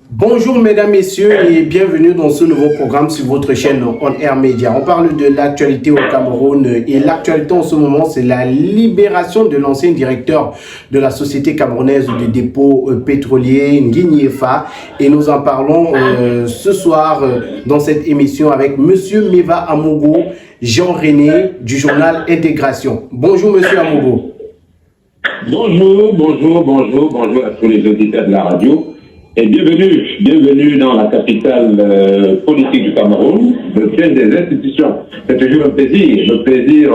Bonjour mesdames, messieurs et bienvenue dans ce nouveau programme sur votre chaîne On Air Media. On parle de l'actualité au Cameroun et l'actualité en ce moment c'est la libération de l'ancien directeur de la société camerounaise de dépôt pétrolier Ngigné Fa et nous en parlons ce soir dans cette émission avec monsieur Meva Amogo, Jean-René du journal Intégration. Bonjour monsieur Amogo. Bonjour à tous les auditeurs de la radio. Et bienvenue dans la capitale politique du Cameroun, le siège des institutions. C'est toujours un plaisir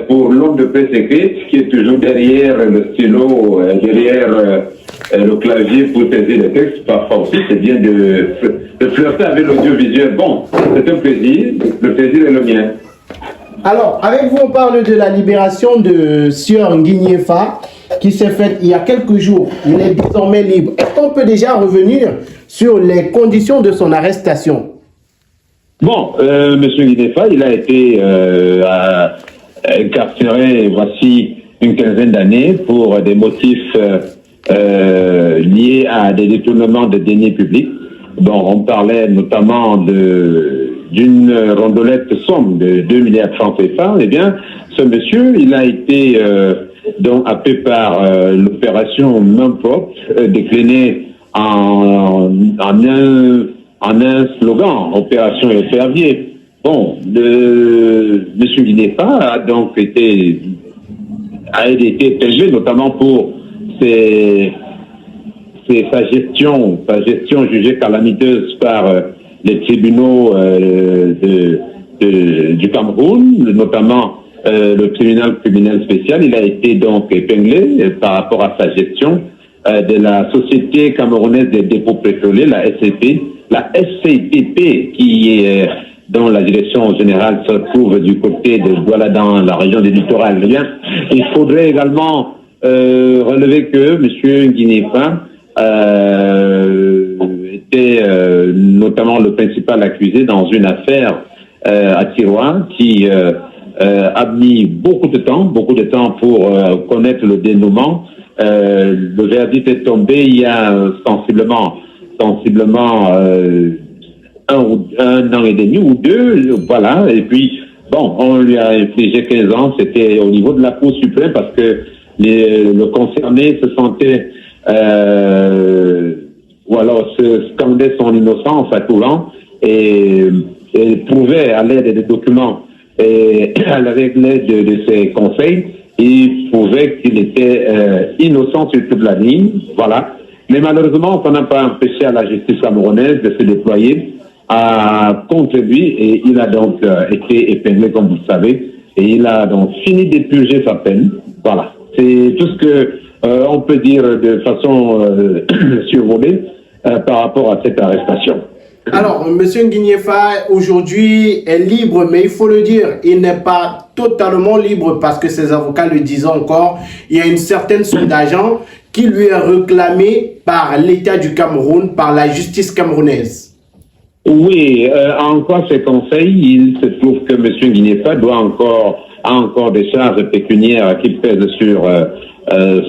pour l'homme de presse écrite qui est toujours derrière le stylo, derrière le clavier pour saisir les textes. Parfois aussi, c'est bien de flirter avec l'audiovisuel. Bon, c'est un plaisir, le plaisir est le mien. Alors, avec vous, on parle de la libération de Sieur Ngigné Fa, qui s'est faite il y a quelques jours. Il est désormais libre. Est-ce qu'on peut déjà revenir sur les conditions de son arrestation? Bon, monsieur Ngigné Fa, il a été incarcéré voici une quinzaine d'années pour des motifs liés à des détournements de deniers publics. Bon, on parlait notamment d'une rondelette somme de 2 milliards de francs CFA. Eh bien, ce monsieur, il a été donc happé par l'opération main propre, déclinée en un slogan, opération épervier. Bon, monsieur Ngigné Fa a donc été épinglé notamment pour sa gestion jugée calamiteuse par les tribunaux du Cameroun, notamment le tribunal criminel spécial. Il a été donc épinglé par rapport à sa gestion de la Société camerounaise des dépôts pétroliers, la SCTP, qui est dont la direction générale se trouve du côté de Douala dans la région du littoral. Eh bien, il faudrait également relever que M. Ngigné Fa était notamment le principal accusé dans une affaire à Tiroir qui a mis beaucoup de temps pour connaître le dénouement. Le verdict est tombé il y a sensiblement un an et demi ou deux, voilà. Et puis bon, on lui a infligé 15 ans. C'était au niveau de la Cour suprême parce que le concerné se sentait ou alors se scandait son innocence à tout vent et prouvait à l'aide des documents et avec l'aide de ses conseils, il prouvait qu'il était innocent sur toute la ligne, voilà. Mais malheureusement, ça n'a pas empêché à la justice camerounaise de se déployer contre lui et il a donc été épinglé, comme vous le savez, et il a donc fini d'épurger sa peine, voilà. C'est tout ce que on peut dire de façon survolée par rapport à cette arrestation. Alors, M. Ngigné Fa, aujourd'hui, est libre, mais il faut le dire, il n'est pas totalement libre parce que ses avocats le disent encore. Il y a une certaine somme d'argent qui lui est réclamée par l'État du Cameroun, par la justice camerounaise. Oui, en quoi ses conseils, il se trouve que M. Ngigné Fa a encore des charges pécuniaires qui pèsent sur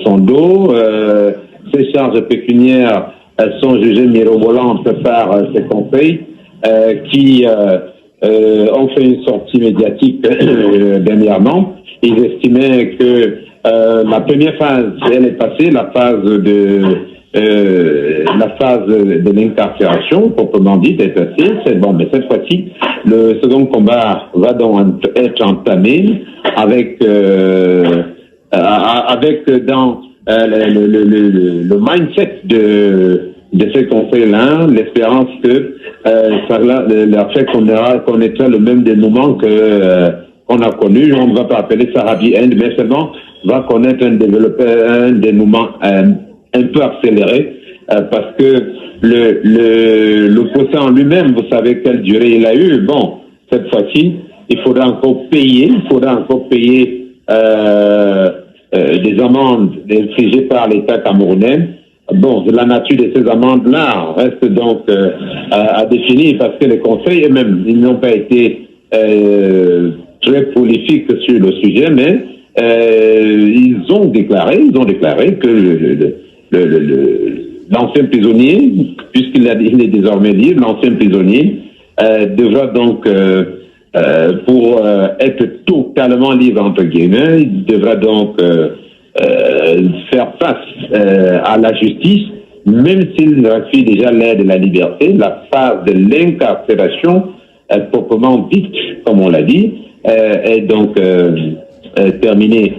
son dos. Ces charges pécuniaires sont jugées mirobolantes par ses conseils qui ont fait une sortie médiatique dernièrement. Ils estimaient que la première phase, elle est passée, la phase de l'incarcération, proprement dit, est passée. C'est bon, mais cette fois-ci, le second combat va donc être entamé avec dans le mindset de ces conseils-là, l'espérance que ça leur fait connaîtra le même dénouement qu'on a connu. On ne va pas appeler ça happy end, mais seulement va connaître un dénouement un peu accéléré, parce que le procès en lui-même, vous savez quelle durée il a eu. Bon, cette fois-ci, il faudra encore payer des amendes infligées par l'État camerounais. Bon, la nature de ces amendes-là reste donc à définir parce que les conseils eux-mêmes, ils n'ont pas été très prolifiques sur le sujet, mais ils ont déclaré que l'ancien prisonnier, puisqu'il est désormais libre, l'ancien prisonnier devra donc, pour être totalement libre, entre guillemets, il devra donc faire face à la justice, même s'il refuse déjà l'aide de la liberté. La phase de l'incarcération, proprement dite, comme on l'a dit, est donc terminée.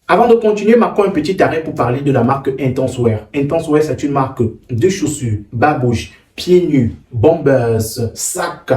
Avant de continuer, marquons un petit arrêt pour parler de la marque Intenswear. Intenswear, c'est une marque de chaussures, babouches, pieds nus, bombers, sacs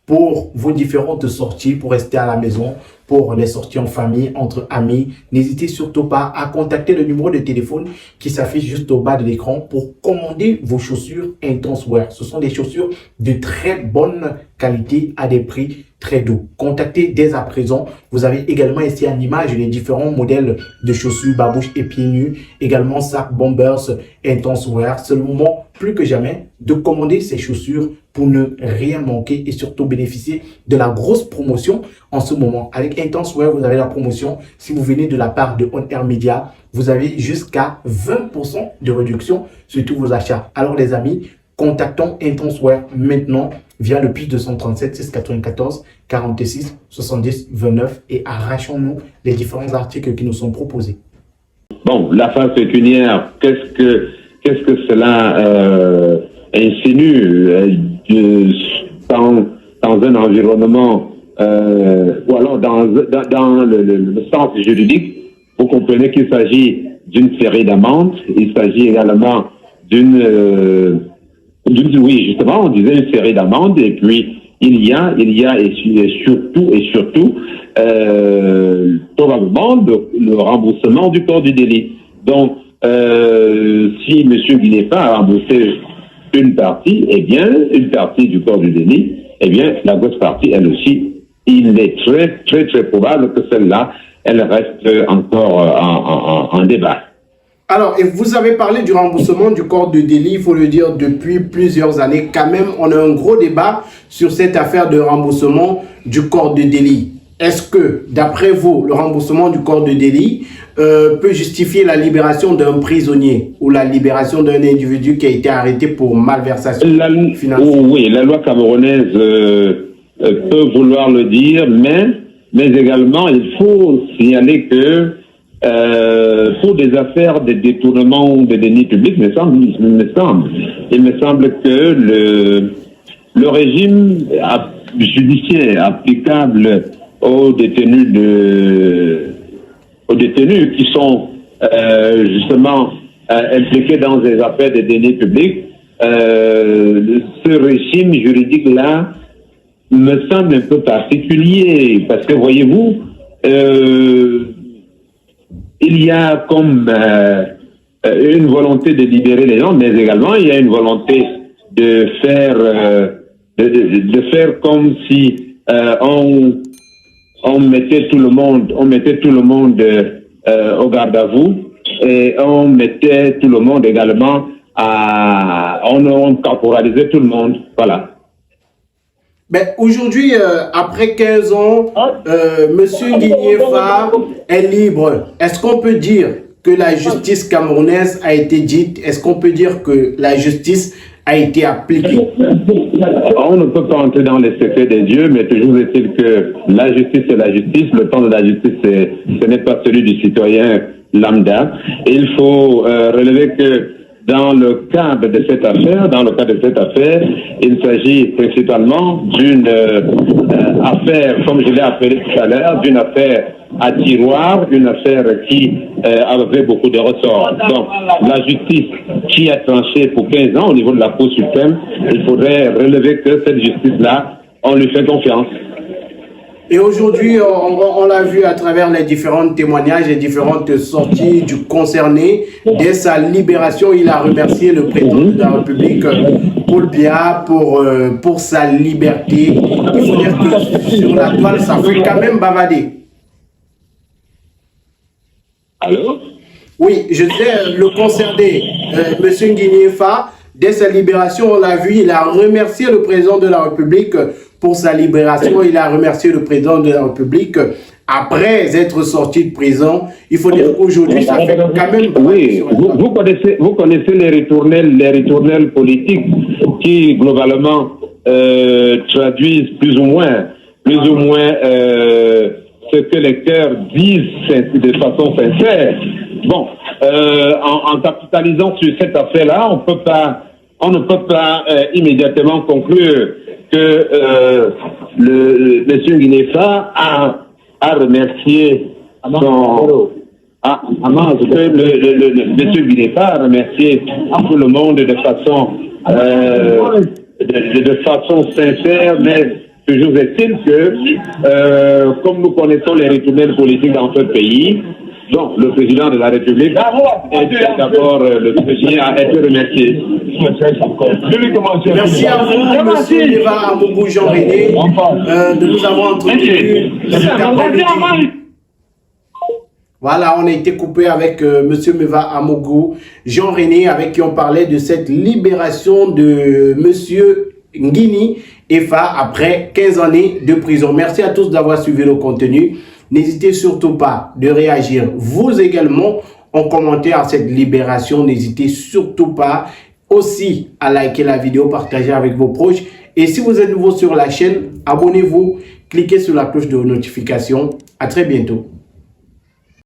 pour vos différentes sorties, pour rester à la maison, pour les sorties en famille, entre amis. N'hésitez surtout pas à contacter le numéro de téléphone qui s'affiche juste au bas de l'écran pour commander vos chaussures Intenswear. Ce sont des chaussures de très bonne qualité à des prix très doux. Contactez dès à présent. Vous avez également ici en image les différents modèles de chaussures, babouches et pieds nus. Également sacs, bombers, Intenswear. C'est le moment plus que jamais de commander ces chaussures pour ne rien manquer et surtout bénéficier de la grosse promotion en ce moment. Avec Intenswear, vous avez la promotion. Si vous venez de la part de On Air Media, vous avez jusqu'à 20% de réduction sur tous vos achats. Alors les amis, contactons Intenswear maintenant via le plus 237 694 46 70 29 et arrachons-nous les différents articles qui nous sont proposés. Bon, la phase pécuniaire, qu'est-ce que cela insinue dans un environnement ou alors dans le sens juridique? Vous comprenez qu'il s'agit d'une série d'amendes. Il s'agit également oui, justement, on disait une série d'amendes, et puis il y a et surtout probablement le remboursement du corps du délit. Donc, si M. Guinéfa a remboursé une partie, une partie du corps du délit, la grosse partie, elle aussi, il est très probable que celle-là, elle reste encore en débat. Alors, et vous avez parlé du remboursement du corps de délit, il faut le dire, depuis plusieurs années. Quand même, on a un gros débat sur cette affaire de remboursement du corps de délit. Est-ce que, d'après vous, le remboursement du corps de délit peut justifier la libération d'un prisonnier ou la libération d'un individu qui a été arrêté pour malversation financière? Oui, la loi camerounaise peut vouloir le dire, mais également, il faut signaler que pour des affaires de détournement ou de deniers publics, il me semble que le régime judiciaire applicable aux détenus qui sont justement impliqués dans des affaires de deniers publics, ce régime juridique-là me semble un peu particulier, parce que voyez-vous, il y a comme une volonté de libérer les gens, mais également il y a une volonté de faire comme si on mettait tout le monde au garde à vous, et on mettait tout le monde également on corporalisait tout le monde, voilà. Mais aujourd'hui, après 15 ans, Monsieur Guinéfa est libre. Est-ce qu'on peut dire que la justice camerounaise a été dite? Est-ce qu'on peut dire que la justice a été appliquée? On ne peut pas entrer dans les secrets des dieux, mais toujours est-il que la justice est la justice. Le temps de la justice, ce n'est pas celui du citoyen lambda. Et il faut relever que dans le cadre de cette affaire, il s'agit principalement d'une affaire, comme je l'ai appelé tout à l'heure, d'une affaire à tiroir, une affaire qui avait beaucoup de ressorts. Donc, la justice qui a tranché pour 15 ans au niveau de la Cour suprême, il faudrait relever que cette justice-là, on lui fait confiance. Et aujourd'hui, on l'a vu à travers les différents témoignages et différentes sorties du concerné. Dès sa libération, il a remercié le président de la République, Paul Biya, pour sa liberté. Il faut dire que sur la toile, ça fait quand même bavader. Allô? Oui, je sais, le concerné, M. Guinéfa, dès sa libération, on l'a vu, il a remercié le président de la République pour sa libération. Il a remercié le président de la République après être sorti de prison. Il faut dire qu'aujourd'hui, ça fait quand même... Oui, vous connaissez les ritournelles politiques qui, globalement, traduisent plus ou moins ce que les cœurs disent de façon sincère. Bon, en capitalisant sur cette affaire-là, on ne peut pas immédiatement conclure que le M. Guinéfa a remercié le M. Guinéfa a remercié tout le monde de façon sincère, mais toujours est-il que, comme nous connaissons les ritournelles politiques dans ce pays, donc le président de la République est d'abord le premier à être remercié. Merci à vous, monsieur Méva Amougou Jean-René, de nous avoir entretenu. Voilà, on a été coupé avec monsieur Méva Amougou Jean-René, avec qui on parlait de cette libération de monsieur Nguini Efa après 15 années de prison. Merci à tous d'avoir suivi le contenu. N'hésitez surtout pas de réagir vous également en commentaire à cette libération. N'hésitez surtout pas aussi à liker la vidéo, partager avec vos proches. Et si vous êtes nouveau sur la chaîne, abonnez-vous, cliquez sur la cloche de notification. À très bientôt.